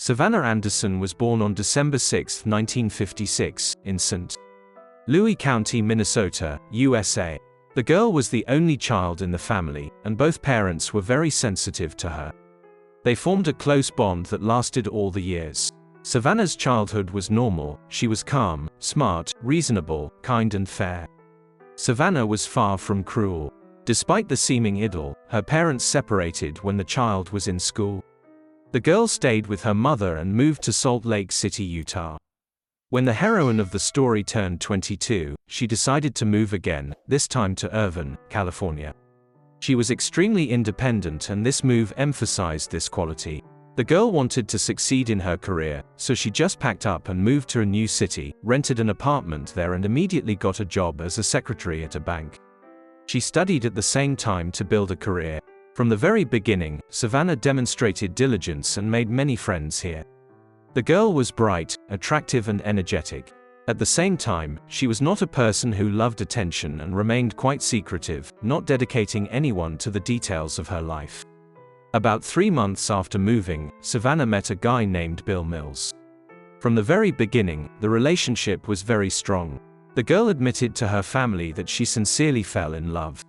Savannah Anderson was born on December 6, 1956, in St. Louis County, Minnesota, USA. The girl was the only child in the family, and both parents were very sensitive to her. They formed a close bond that lasted all the years. Savannah's childhood was normal. She was calm, smart, reasonable, kind and fair. Savannah was far from cruel. Despite the seeming idyll, her parents separated when the child was in school. The girl stayed with her mother and moved to Salt Lake City, Utah. When the heroine of the story turned 22, she decided to move again, this time to Irvine, California. She was extremely independent, and this move emphasized this quality. The girl wanted to succeed in her career, so she just packed up and moved to a new city, rented an apartment there and immediately got a job as a secretary at a bank. She studied at the same time to build a career. From the very beginning, Savannah demonstrated diligence and made many friends here. The girl was bright, attractive and energetic. At the same time, she was not a person who loved attention and remained quite secretive, not dedicating anyone to the details of her life. About 3 months after moving, Savannah met a guy named Bill Mills. From the very beginning, the relationship was very strong. The girl admitted to her family that she sincerely fell in love.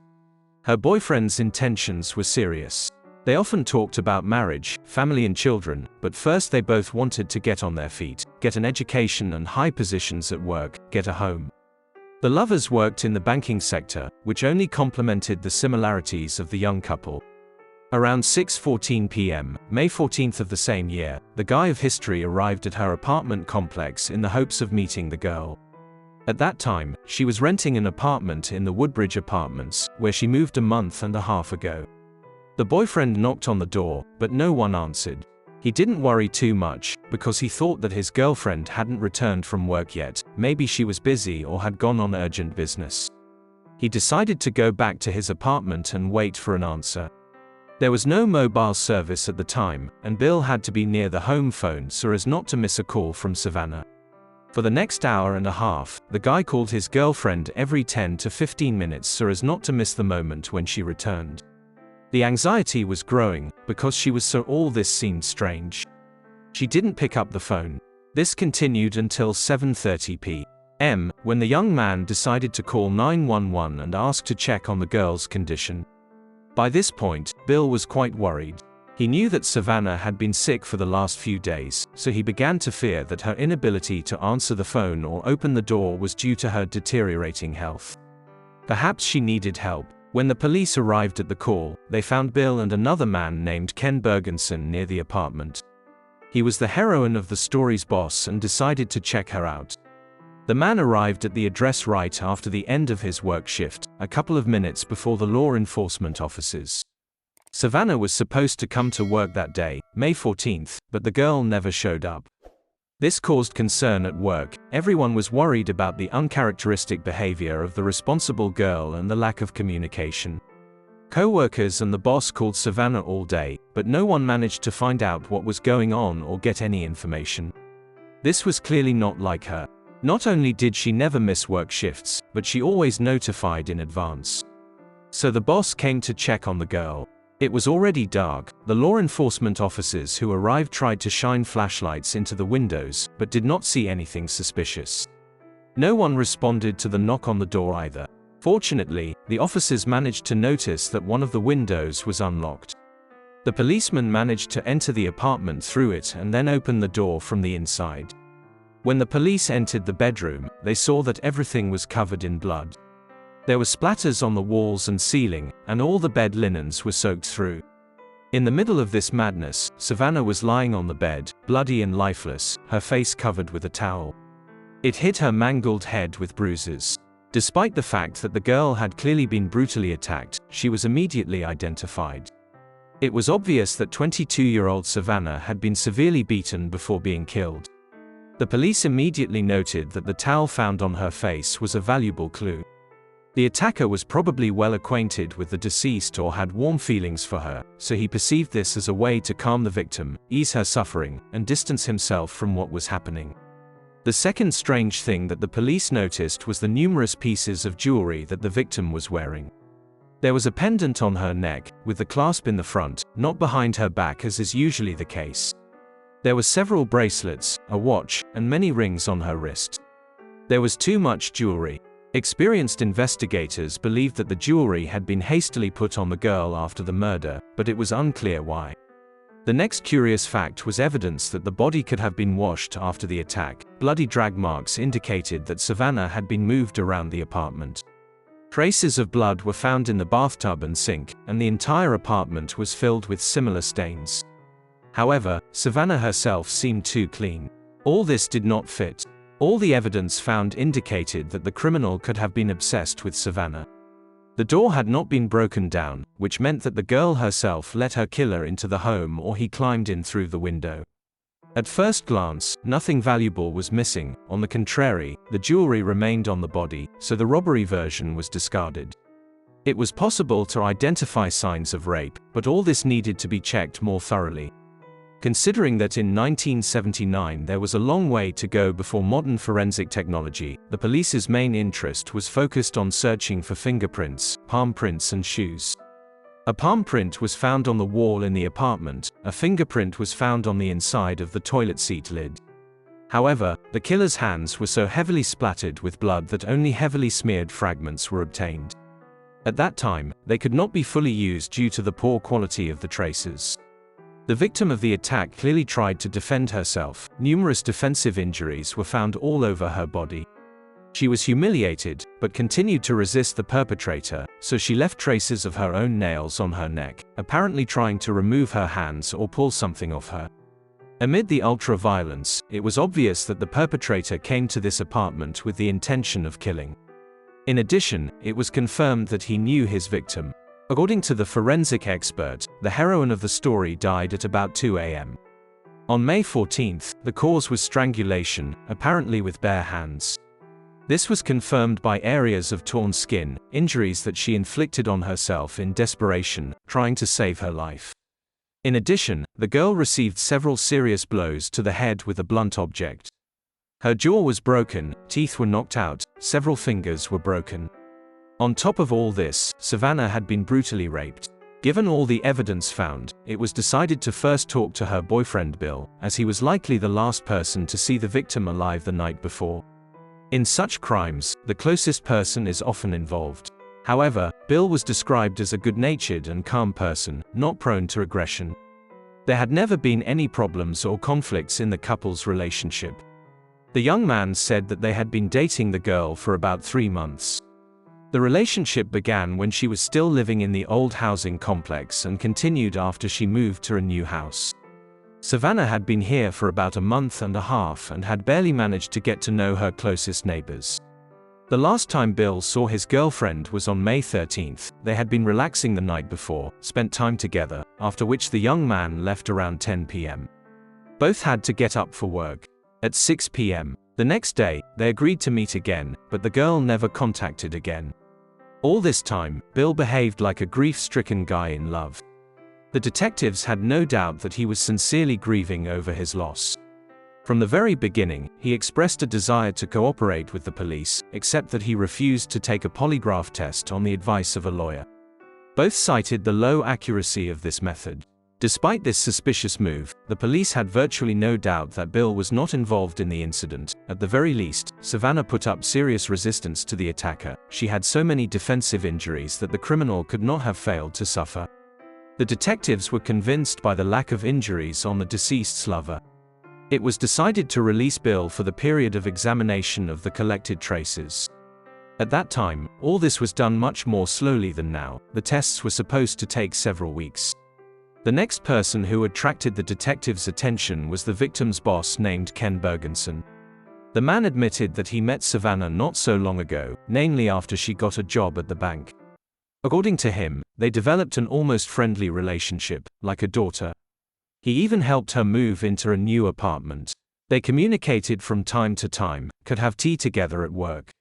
Her boyfriend's intentions were serious. They often talked about marriage, family and children, but first they both wanted to get on their feet, get an education and high positions at work, get a home. The lovers worked in the banking sector, which only complemented the similarities of the young couple. Around 6:14 p.m., May 14th of the same year, the guy of history arrived at her apartment complex in the hopes of meeting the girl. At that time, she was renting an apartment in the Woodbridge Apartments, where she moved a month and a half ago. The boyfriend knocked on the door, but no one answered. He didn't worry too much, because he thought that his girlfriend hadn't returned from work yet, maybe she was busy or had gone on urgent business. He decided to go back to his apartment and wait for an answer. There was no mobile service at the time, and Bill had to be near the home phone so as not to miss a call from Savannah. For the next hour and a half, the guy called his girlfriend every 10 to 15 minutes so as not to miss the moment when she returned. The anxiety was growing, because she was so all this seemed strange. She didn't pick up the phone. This continued until 7:30 p.m., when the young man decided to call 911 and ask to check on the girl's condition. By this point, Bill was quite worried. He knew that Savannah had been sick for the last few days, so he began to fear that her inability to answer the phone or open the door was due to her deteriorating health. Perhaps she needed help. When the police arrived at the call, they found Bill and another man named Ken Bergenson near the apartment. He was the heroine of the story's boss and decided to check her out. The man arrived at the address right after the end of his work shift, a couple of minutes before the law enforcement officers. Savannah was supposed to come to work that day, May 14th, but the girl never showed up. This caused concern at work. Everyone was worried about the uncharacteristic behavior of the responsible girl and the lack of communication. Co-workers and the boss called Savannah all day, but no one managed to find out what was going on or get any information. This was clearly not like her. Not only did she never miss work shifts, but she always notified in advance. So the boss came to check on the girl. It was already dark. The law enforcement officers who arrived tried to shine flashlights into the windows, but did not see anything suspicious. No one responded to the knock on the door either. Fortunately, the officers managed to notice that one of the windows was unlocked. The policeman managed to enter the apartment through it and then open the door from the inside. When the police entered the bedroom, they saw that everything was covered in blood. There were splatters on the walls and ceiling, and all the bed linens were soaked through. In the middle of this madness, Savannah was lying on the bed, bloody and lifeless, her face covered with a towel. It hit her mangled head with bruises. Despite the fact that the girl had clearly been brutally attacked, she was immediately identified. It was obvious that 22-year-old Savannah had been severely beaten before being killed. The police immediately noted that the towel found on her face was a valuable clue. The attacker was probably well acquainted with the deceased or had warm feelings for her, so he perceived this as a way to calm the victim, ease her suffering, and distance himself from what was happening. The second strange thing that the police noticed was the numerous pieces of jewelry that the victim was wearing. There was a pendant on her neck, with the clasp in the front, not behind her back as is usually the case. There were several bracelets, a watch, and many rings on her wrist. There was too much jewelry. Experienced investigators believed that the jewelry had been hastily put on the girl after the murder, but it was unclear why. The next curious fact was evidence that the body could have been washed after the attack. Bloody drag marks indicated that Savannah had been moved around the apartment. Traces of blood were found in the bathtub and sink, and the entire apartment was filled with similar stains. However, Savannah herself seemed too clean. All this did not fit. All the evidence found indicated that the criminal could have been obsessed with Savannah. The door had not been broken down, which meant that the girl herself let her killer into the home or he climbed in through the window. At first glance, nothing valuable was missing. On the contrary, the jewelry remained on the body, so the robbery version was discarded. It was possible to identify signs of rape, but all this needed to be checked more thoroughly. Considering that in 1979 there was a long way to go before modern forensic technology, the police's main interest was focused on searching for fingerprints, palm prints and shoes. A palm print was found on the wall in the apartment, a fingerprint was found on the inside of the toilet seat lid. However, the killer's hands were so heavily splattered with blood that only heavily smeared fragments were obtained. At that time, they could not be fully used due to the poor quality of the traces. The victim of the attack clearly tried to defend herself. Numerous defensive injuries were found all over her body. She was humiliated, but continued to resist the perpetrator, so she left traces of her own nails on her neck, apparently trying to remove her hands or pull something off her. Amid the ultra-violence, it was obvious that the perpetrator came to this apartment with the intention of killing. In addition, it was confirmed that he knew his victim. According to the forensic expert, the heroine of the story died at about 2 a.m. On May 14, the cause was strangulation, apparently with bare hands. This was confirmed by areas of torn skin, injuries that she inflicted on herself in desperation, trying to save her life. In addition, the girl received several serious blows to the head with a blunt object. Her jaw was broken, teeth were knocked out, several fingers were broken. On top of all this, Savannah had been brutally raped. Given all the evidence found, it was decided to first talk to her boyfriend Bill, as he was likely the last person to see the victim alive the night before. In such crimes, the closest person is often involved. However, Bill was described as a good-natured and calm person, not prone to aggression. There had never been any problems or conflicts in the couple's relationship. The young man said that they had been dating the girl for about 3 months. The relationship began when she was still living in the old housing complex and continued after she moved to a new house. Savannah had been here for about a month and a half and had barely managed to get to know her closest neighbors. The last time Bill saw his girlfriend was on May 13th. They had been relaxing the night before, spent time together, after which the young man left around 10 p.m. Both had to get up for work. At 6 p.m. the next day, they agreed to meet again, but the girl never contacted again. All this time, Bill behaved like a grief-stricken guy in love. The detectives had no doubt that he was sincerely grieving over his loss. From the very beginning, he expressed a desire to cooperate with the police, except that he refused to take a polygraph test on the advice of a lawyer. Both cited the low accuracy of this method. Despite this suspicious move, the police had virtually no doubt that Bill was not involved in the incident. At the very least, Savannah put up serious resistance to the attacker. She had so many defensive injuries that the criminal could not have failed to suffer. The detectives were convinced by the lack of injuries on the deceased's lover. It was decided to release Bill for the period of examination of the collected traces. At that time, all this was done much more slowly than now. The tests were supposed to take several weeks. The next person who attracted the detectives' attention was the victim's boss named Ken Bergenson. The man admitted that he met Savannah not so long ago, namely after she got a job at the bank. According to him, they developed an almost friendly relationship, like a daughter. He even helped her move into a new apartment. They communicated from time to time, could have tea together at work.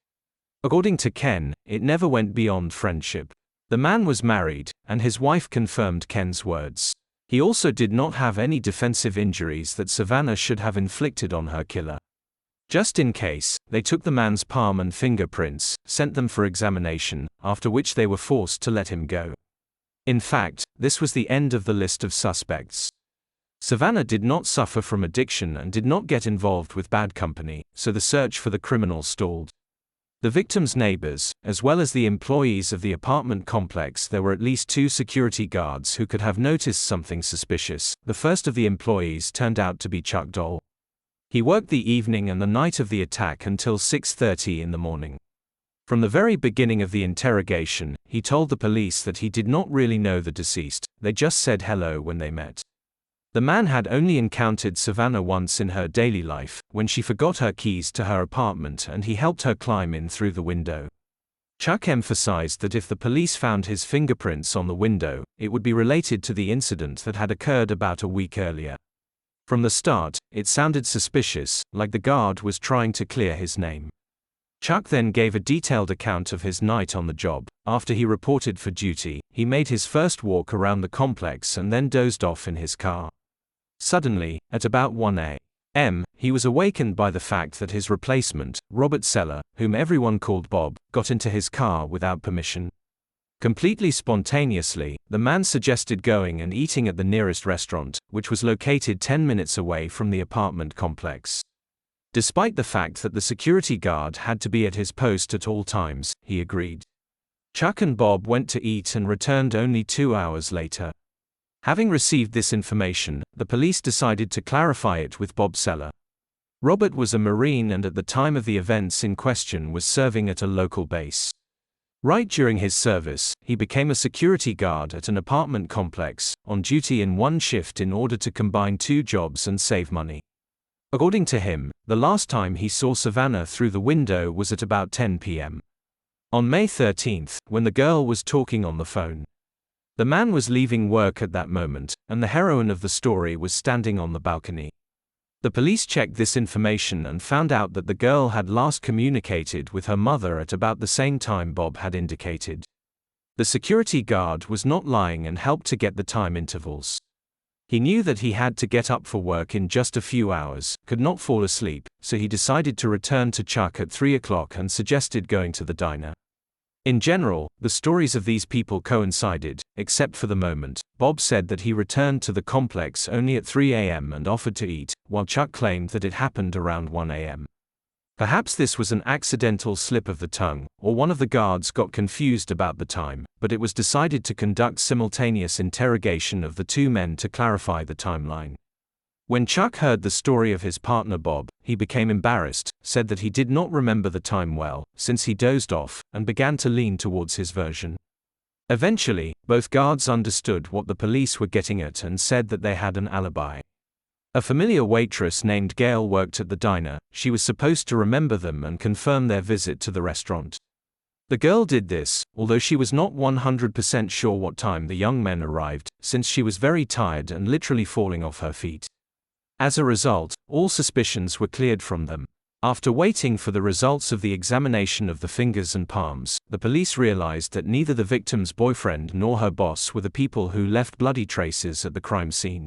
According to Ken, it never went beyond friendship. The man was married, and his wife confirmed Ken's words. He also did not have any defensive injuries that Savannah should have inflicted on her killer. Just in case, they took the man's palm and fingerprints, sent them for examination, after which they were forced to let him go. In fact, this was the end of the list of suspects. Savannah did not suffer from addiction and did not get involved with bad company, so the search for the criminal stalled. The victim's neighbors, as well as the employees of the apartment complex, there were at least 2 security guards who could have noticed something suspicious. The first of the employees turned out to be Chuck Dole. He worked the evening and the night of the attack until 6:30 in the morning. From the very beginning of the interrogation, he told the police that he did not really know the deceased, they just said hello when they met. The man had only encountered Savannah once in her daily life, when she forgot her keys to her apartment and he helped her climb in through the window. Chuck emphasized that if the police found his fingerprints on the window, it would be related to the incident that had occurred about a week earlier. From the start, it sounded suspicious, like the guard was trying to clear his name. Chuck then gave a detailed account of his night on the job. After he reported for duty, he made his first walk around the complex and then dozed off in his car. Suddenly, at about 1 a.m., he was awakened by the fact that his replacement, Robert Seller, whom everyone called Bob, got into his car without permission. Completely spontaneously, the man suggested going and eating at the nearest restaurant, which was located 10 minutes away from the apartment complex. Despite the fact that the security guard had to be at his post at all times, he agreed. Chuck and Bob went to eat and returned only 2 hours later. Having received this information, the police decided to clarify it with Bob Seller. Robert was a Marine and at the time of the events in question was serving at a local base. Right during his service, he became a security guard at an apartment complex, on duty in one shift in order to combine 2 jobs and save money. According to him, the last time he saw Savannah through the window was at about 10 p.m. on May 13th, when the girl was talking on the phone. The man was leaving work at that moment, and the heroine of the story was standing on the balcony. The police checked this information and found out that the girl had last communicated with her mother at about the same time Bob had indicated. The security guard was not lying and helped to get the time intervals. He knew that he had to get up for work in just a few hours, could not fall asleep, so he decided to return to Chuck at 3 o'clock and suggested going to the diner. In general, the stories of these people coincided, except for the moment. Bob said that he returned to the complex only at 3 a.m. and offered to eat, while Chuck claimed that it happened around 1 a.m. Perhaps this was an accidental slip of the tongue, or one of the guards got confused about the time, but it was decided to conduct simultaneous interrogation of the 2 men to clarify the timeline. When Chuck heard the story of his partner Bob, he became embarrassed, said that he did not remember the time well, since he dozed off, and began to lean towards his version. Eventually, both guards understood what the police were getting at and said that they had an alibi. A familiar waitress named Gail worked at the diner. She was supposed to remember them and confirm their visit to the restaurant. The girl did this, although she was not 100% sure what time the young men arrived, since she was very tired and literally falling off her feet. As a result, all suspicions were cleared from them. After waiting for the results of the examination of the fingers and palms, the police realized that neither the victim's boyfriend nor her boss were the people who left bloody traces at the crime scene.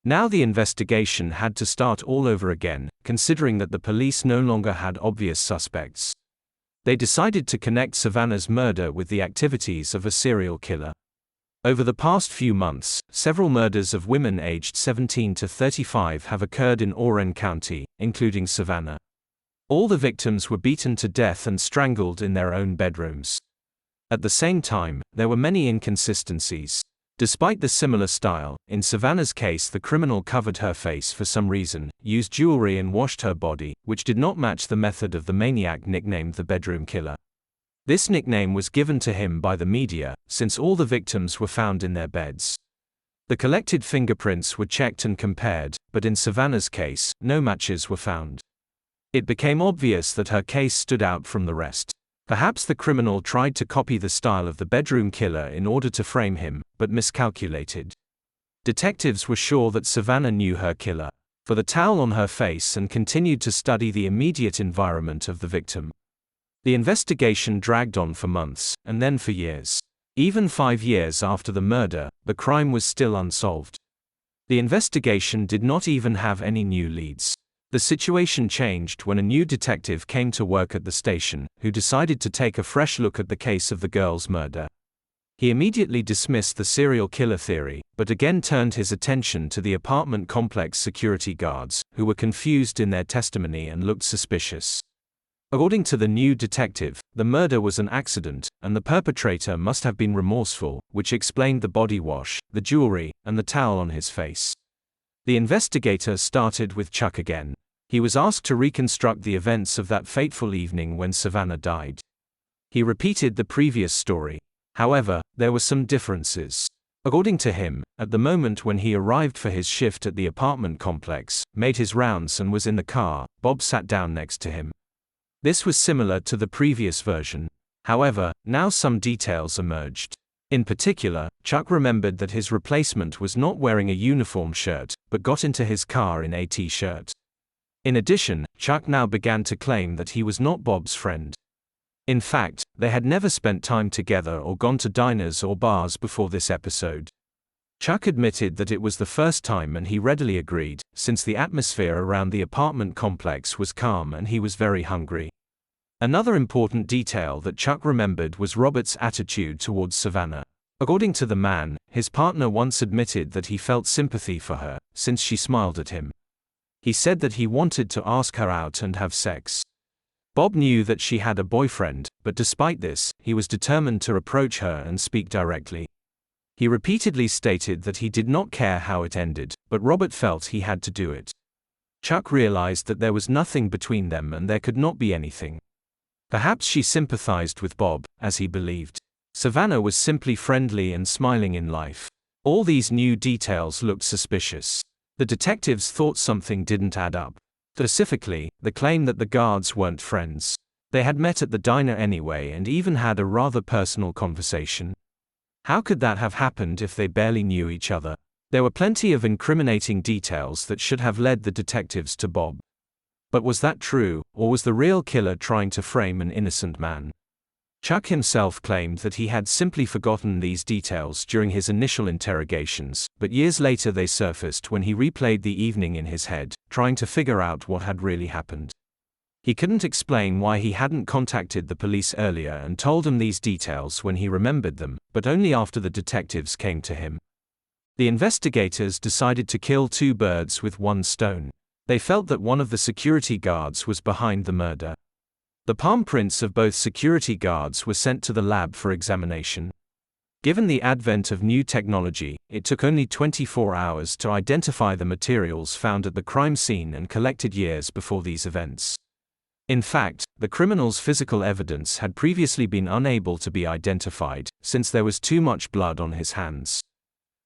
Now the investigation had to start all over again, considering that the police no longer had obvious suspects. They decided to connect Savannah's murder with the activities of a serial killer. Over the past few months, several murders of women aged 17 to 35 have occurred in Orange County, including Savannah. All the victims were beaten to death and strangled in their own bedrooms. At the same time, there were many inconsistencies. Despite the similar style, in Savannah's case the criminal covered her face for some reason, used jewelry and washed her body, which did not match the method of the maniac nicknamed the bedroom killer. This nickname was given to him by the media, since all the victims were found in their beds. The collected fingerprints were checked and compared, but in Savannah's case, no matches were found. It became obvious that her case stood out from the rest. Perhaps the criminal tried to copy the style of the bedroom killer in order to frame him, but miscalculated. Detectives were sure that Savannah knew her killer, for the towel on her face, and continued to study the immediate environment of the victim. The investigation dragged on for months, and then for years. Even 5 years after the murder, the crime was still unsolved. The investigation did not even have any new leads. The situation changed when a new detective came to work at the station, who decided to take a fresh look at the case of the girl's murder. He immediately dismissed the serial killer theory, but again turned his attention to the apartment complex security guards, who were confused in their testimony and looked suspicious. According to the new detective, the murder was an accident, and the perpetrator must have been remorseful, which explained the body wash, the jewelry, and the towel on his face. The investigator started with Chuck again. He was asked to reconstruct the events of that fateful evening when Savannah died. He repeated the previous story. However, there were some differences. According to him, at the moment when he arrived for his shift at the apartment complex, made his rounds and was in the car, Bob sat down next to him. This was similar to the previous version. However, now some details emerged. In particular, Chuck remembered that his replacement was not wearing a uniform shirt, but got into his car in a t-shirt. In addition, Chuck now began to claim that he was not Bob's friend. In fact, they had never spent time together or gone to diners or bars before this episode. Chuck admitted that it was the first time, and he readily agreed, since the atmosphere around the apartment complex was calm and he was very hungry. Another important detail that Chuck remembered was Robert's attitude towards Savannah. According to the man, his partner once admitted that he felt sympathy for her, since she smiled at him. He said that he wanted to ask her out and have sex. Bob knew that she had a boyfriend, but despite this, he was determined to approach her and speak directly. He repeatedly stated that he did not care how it ended, but Robert felt he had to do it. Chuck realized that there was nothing between them and there could not be anything. Perhaps she sympathized with Bob, as he believed. Savannah was simply friendly and smiling in life. All these new details looked suspicious. The detectives thought something didn't add up. Specifically, the claim that the guards weren't friends. They had met at the diner anyway and even had a rather personal conversation. How could that have happened if they barely knew each other? There were plenty of incriminating details that should have led the detectives to Bob. But was that true, or was the real killer trying to frame an innocent man? Chuck himself claimed that he had simply forgotten these details during his initial interrogations, but years later they surfaced when he replayed the evening in his head, trying to figure out what had really happened. He couldn't explain why he hadn't contacted the police earlier and told them these details when he remembered them, but only after the detectives came to him. The investigators decided to kill two birds with one stone. They felt that one of the security guards was behind the murder. The palm prints of both security guards were sent to the lab for examination. Given the advent of new technology, it took only 24 hours to identify the materials found at the crime scene and collected years before these events. In fact, the criminal's physical evidence had previously been unable to be identified, since there was too much blood on his hands.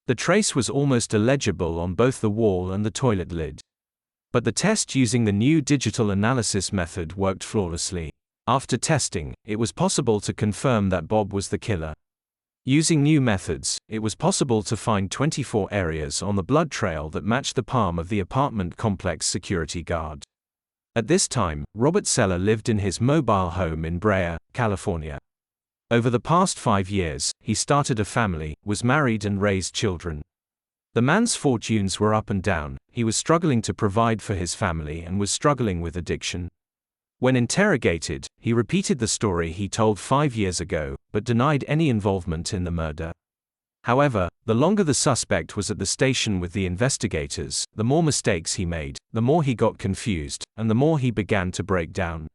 The trace was almost illegible on both the wall and the toilet lid. But the test using the new digital analysis method worked flawlessly. After testing, it was possible to confirm that Bob was the killer. Using new methods, it was possible to find 24 areas on the blood trail that matched the palm of the apartment complex security guard. At this time, Robert Seller lived in his mobile home in Brea, California. Over the past 5 years, he started a family, was married and raised children. The man's fortunes were up and down. He was struggling to provide for his family and was struggling with addiction. When interrogated, he repeated the story he told 5 years ago, but denied any involvement in the murder. However, the longer the suspect was at the station with the investigators, the more mistakes he made, the more he got confused, and the more he began to break down.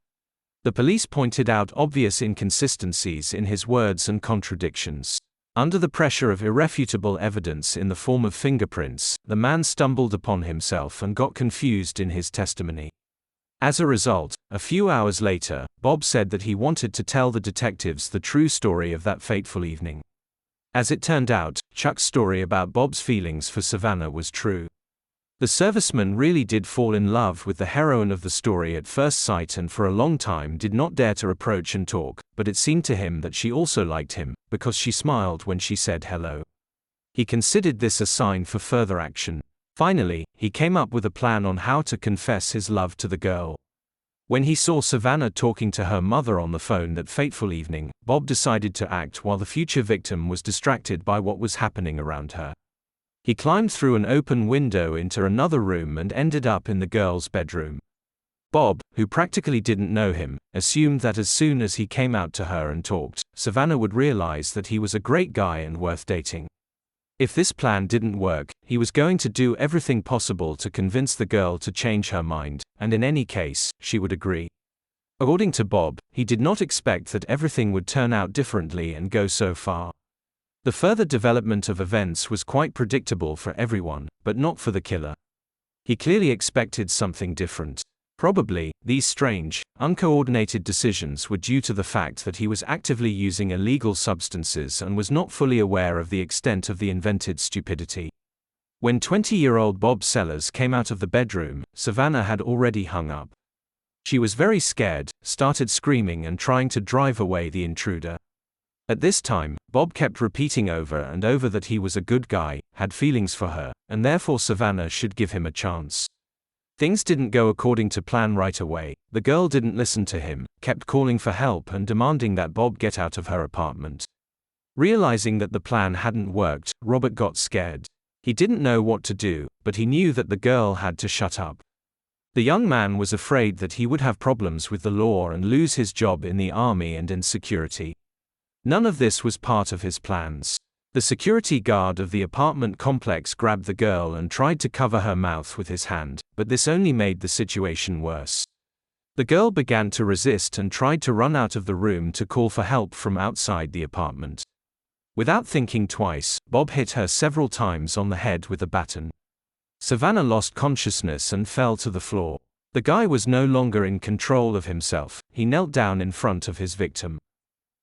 The police pointed out obvious inconsistencies in his words and contradictions. Under the pressure of irrefutable evidence in the form of fingerprints, the man stumbled upon himself and got confused in his testimony. As a result, a few hours later, Bob said that he wanted to tell the detectives the true story of that fateful evening. As it turned out, Chuck's story about Bob's feelings for Savannah was true. The serviceman really did fall in love with the heroine of the story at first sight and for a long time did not dare to approach and talk, but it seemed to him that she also liked him, because she smiled when she said hello. He considered this a sign for further action. Finally, he came up with a plan on how to confess his love to the girl. When he saw Savannah talking to her mother on the phone that fateful evening, Bob decided to act while the future victim was distracted by what was happening around her. He climbed through an open window into another room and ended up in the girl's bedroom. Bob, who practically didn't know him, assumed that as soon as he came out to her and talked, Savannah would realize that he was a great guy and worth dating. If this plan didn't work, he was going to do everything possible to convince the girl to change her mind, and in any case, she would agree. According to Bob, he did not expect that everything would turn out differently and go so far. The further development of events was quite predictable for everyone, but not for the killer. He clearly expected something different. Probably, these strange, uncoordinated decisions were due to the fact that he was actively using illegal substances and was not fully aware of the extent of the invented stupidity. When 20-year-old Bob Sellers came out of the bedroom, Savannah had already hung up. She was very scared, started screaming and trying to drive away the intruder. At this time, Bob kept repeating over and over that he was a good guy, had feelings for her, and therefore Savannah should give him a chance. Things didn't go according to plan right away. The girl didn't listen to him, kept calling for help and demanding that Bob get out of her apartment. Realizing that the plan hadn't worked, Robert got scared. He didn't know what to do, but he knew that the girl had to shut up. The young man was afraid that he would have problems with the law and lose his job in the army and in security. None of this was part of his plans. The security guard of the apartment complex grabbed the girl and tried to cover her mouth with his hand, but this only made the situation worse. The girl began to resist and tried to run out of the room to call for help from outside the apartment. Without thinking twice, Bob hit her several times on the head with a baton. Savannah lost consciousness and fell to the floor. The guy was no longer in control of himself. He knelt down in front of his victim.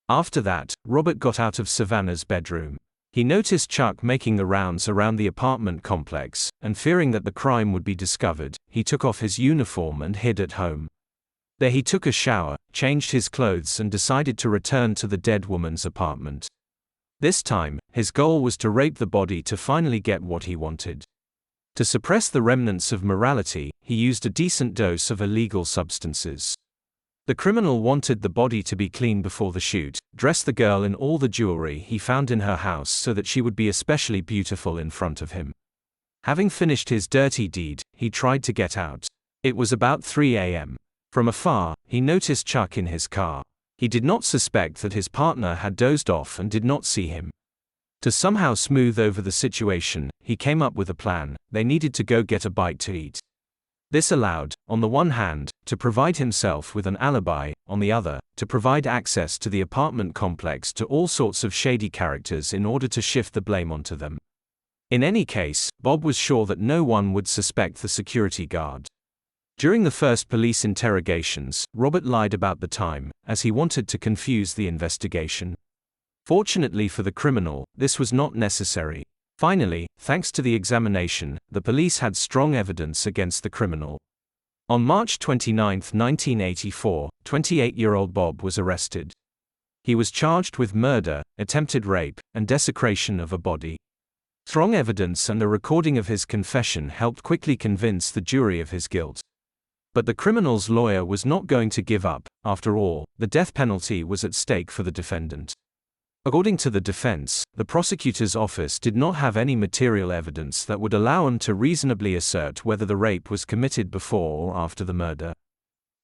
After that, Robert got out of Savannah's bedroom. He noticed Chuck making the rounds around the apartment complex, and fearing that the crime would be discovered, he took off his uniform and hid at home. There he took a shower, changed his clothes and decided to return to the dead woman's apartment. This time, his goal was to rape the body to finally get what he wanted. To suppress the remnants of morality, he used a decent dose of illegal substances. The criminal wanted the body to be clean before the shoot, dressed the girl in all the jewelry he found in her house so that she would be especially beautiful in front of him. Having finished his dirty deed, he tried to get out. It was about 3 a.m. From afar, he noticed Chuck in his car. He did not suspect that his partner had dozed off and did not see him. To somehow smooth over the situation, he came up with a plan. They needed to go get a bite to eat. This allowed, on the one hand, to provide himself with an alibi, on the other, to provide access to the apartment complex to all sorts of shady characters in order to shift the blame onto them. In any case, Bob was sure that no one would suspect the security guard. During the first police interrogations, Robert lied about the time, as he wanted to confuse the investigation. Fortunately for the criminal, this was not necessary. Finally, thanks to the examination, the police had strong evidence against the criminal. On March 29, 1984, 28-year-old Bob was arrested. He was charged with murder, attempted rape, and desecration of a body. Strong evidence and a recording of his confession helped quickly convince the jury of his guilt. But the criminal's lawyer was not going to give up. After all, the death penalty was at stake for the defendant. According to the defense, the prosecutor's office did not have any material evidence that would allow them to reasonably assert whether the rape was committed before or after the murder.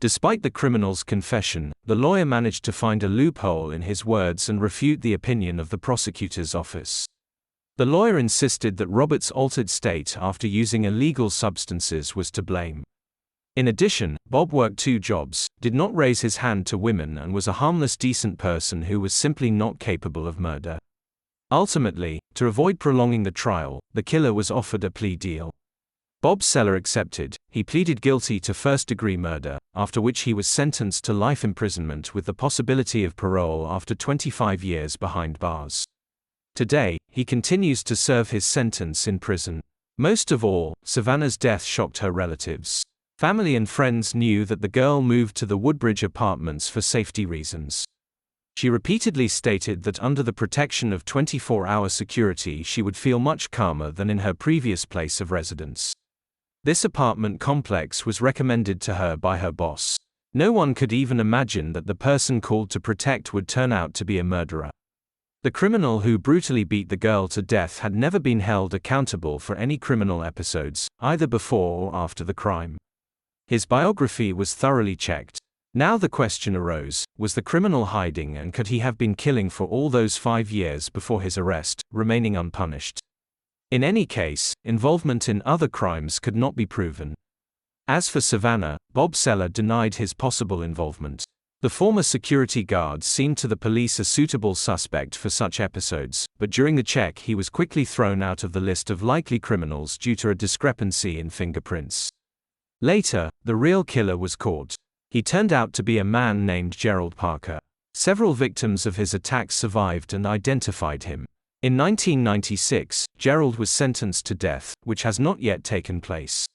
Despite the criminal's confession, the lawyer managed to find a loophole in his words and refute the opinion of the prosecutor's office. The lawyer insisted that Robert's altered state after using illegal substances was to blame. In addition, Bob worked 2 jobs, did not raise his hand to women and was a harmless decent person who was simply not capable of murder. Ultimately, to avoid prolonging the trial, the killer was offered a plea deal. Bob Seller accepted. He pleaded guilty to first-degree murder, after which he was sentenced to life imprisonment with the possibility of parole after 25 years behind bars. Today, he continues to serve his sentence in prison. Most of all, Savannah's death shocked her relatives. Family and friends knew that the girl moved to the Woodbridge apartments for safety reasons. She repeatedly stated that under the protection of 24-hour security she would feel much calmer than in her previous place of residence. This apartment complex was recommended to her by her boss. No one could even imagine that the person called to protect would turn out to be a murderer. The criminal who brutally beat the girl to death had never been held accountable for any criminal episodes, either before or after the crime. His biography was thoroughly checked. Now the question arose, was the criminal hiding and could he have been killing for all those 5 years before his arrest, remaining unpunished? In any case, involvement in other crimes could not be proven. As for Savannah, Bob Seller denied his possible involvement. The former security guard seemed to the police a suitable suspect for such episodes, but during the check he was quickly thrown out of the list of likely criminals due to a discrepancy in fingerprints. Later, the real killer was caught. He turned out to be a man named Gerald Parker. Several victims of his attacks survived and identified him. In 1996, Gerald was sentenced to death, which has not yet taken place.